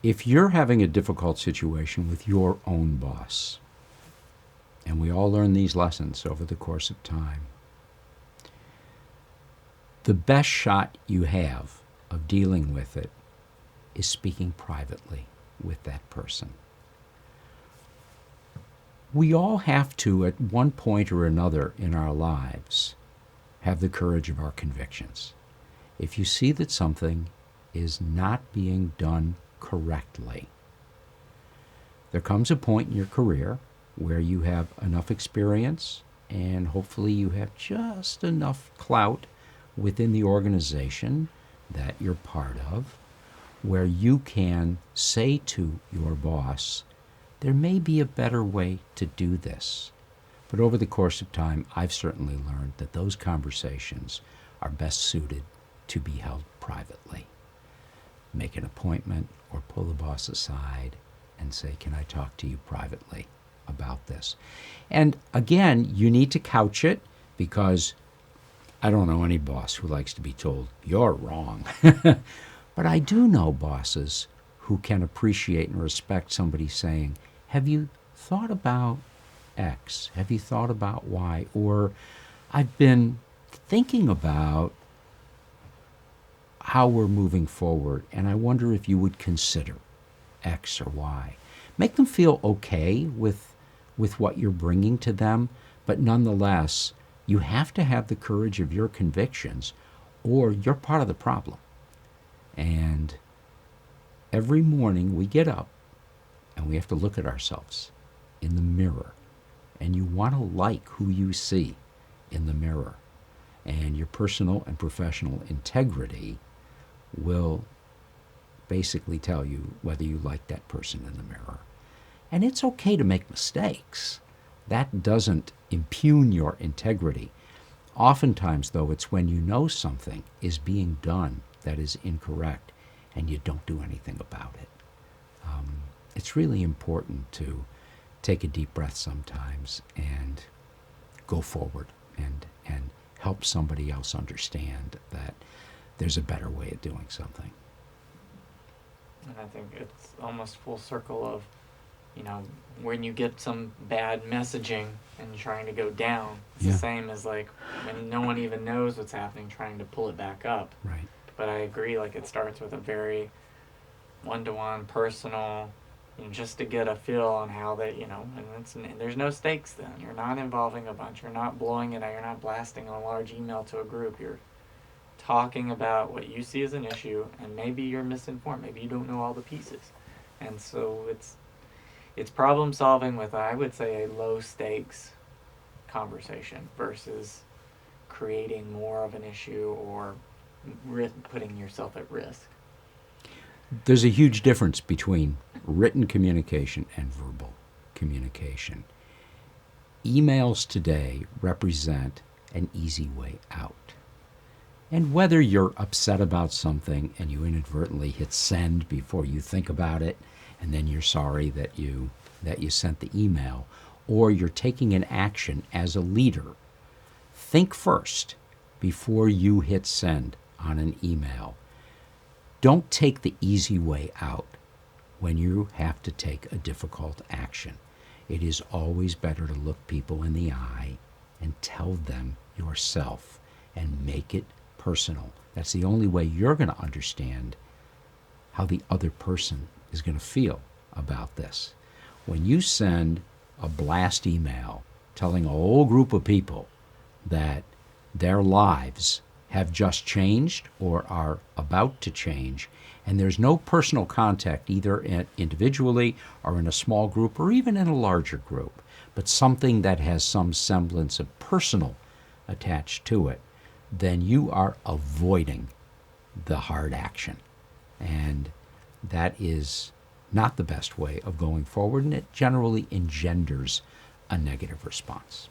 If you're having a difficult situation with your own boss, and we all learn these lessons over the course of time, the best shot you have of dealing with it is speaking privately with that person. We all have to, at one point or another in our lives, have the courage of our convictions. If you see that something is not being done correctly, there comes a point in your career where you have enough experience and hopefully you have just enough clout within the organization that you're part of, where you can say to your boss, there may be a better way to do this. But over the course of time, I've certainly learned that those conversations are best suited to be held privately. Make an appointment or pull the boss aside and say, can I talk to you privately about this? And again, you need to couch it, because I don't know any boss who likes to be told, you're wrong. But I do know bosses who can appreciate and respect somebody saying, have you thought about X? Have you thought about Y? Or I've been thinking about how we're moving forward, and I wonder if you would consider X or Y. Make them feel okay with what you're bringing to them, but nonetheless, you have to have the courage of your convictions, or you're part of the problem. And every morning we get up and we have to look at ourselves in the mirror, and you want to like who you see in the mirror, and your personal and professional integrity will basically tell you whether you like that person in the mirror. And it's okay to make mistakes. That doesn't impugn your integrity. Oftentimes, though, it's when you know something is being done that is incorrect and you don't do anything about it. It's really important to take a deep breath sometimes and go forward and help somebody else understand that there's a better way of doing something. And I think it's almost full circle of, when you get some bad messaging and you're trying to go down, it's the same as like when no one even knows what's happening, trying to pull it back up. Right. But I agree, like it starts with a very one-to-one, personal, just to get a feel on how that, and there's no stakes then. You're not involving a bunch. You're not blowing it out. You're not blasting a large email to a group. You're talking about what you see as an issue, and maybe you're misinformed. Maybe you don't know all the pieces. And so it's problem solving with, I would say, a low stakes conversation versus creating more of an issue or putting yourself at risk. There's a huge difference between written communication and verbal communication. Emails today represent an easy way out. And whether you're upset about something and you inadvertently hit send before you think about it, and then you're sorry that you sent the email, or you're taking an action as a leader, think first before you hit send on an email. Don't take the easy way out when you have to take a difficult action. It is always better to look people in the eye and tell them yourself and make it personal. That's the only way you're going to understand how the other person is going to feel about this. When you send a blast email telling a whole group of people that their lives have just changed or are about to change, and there's no personal contact either individually or in a small group or even in a larger group, but something that has some semblance of personal attached to it, then you are avoiding the hard action. And that is not the best way of going forward, and it generally engenders a negative response.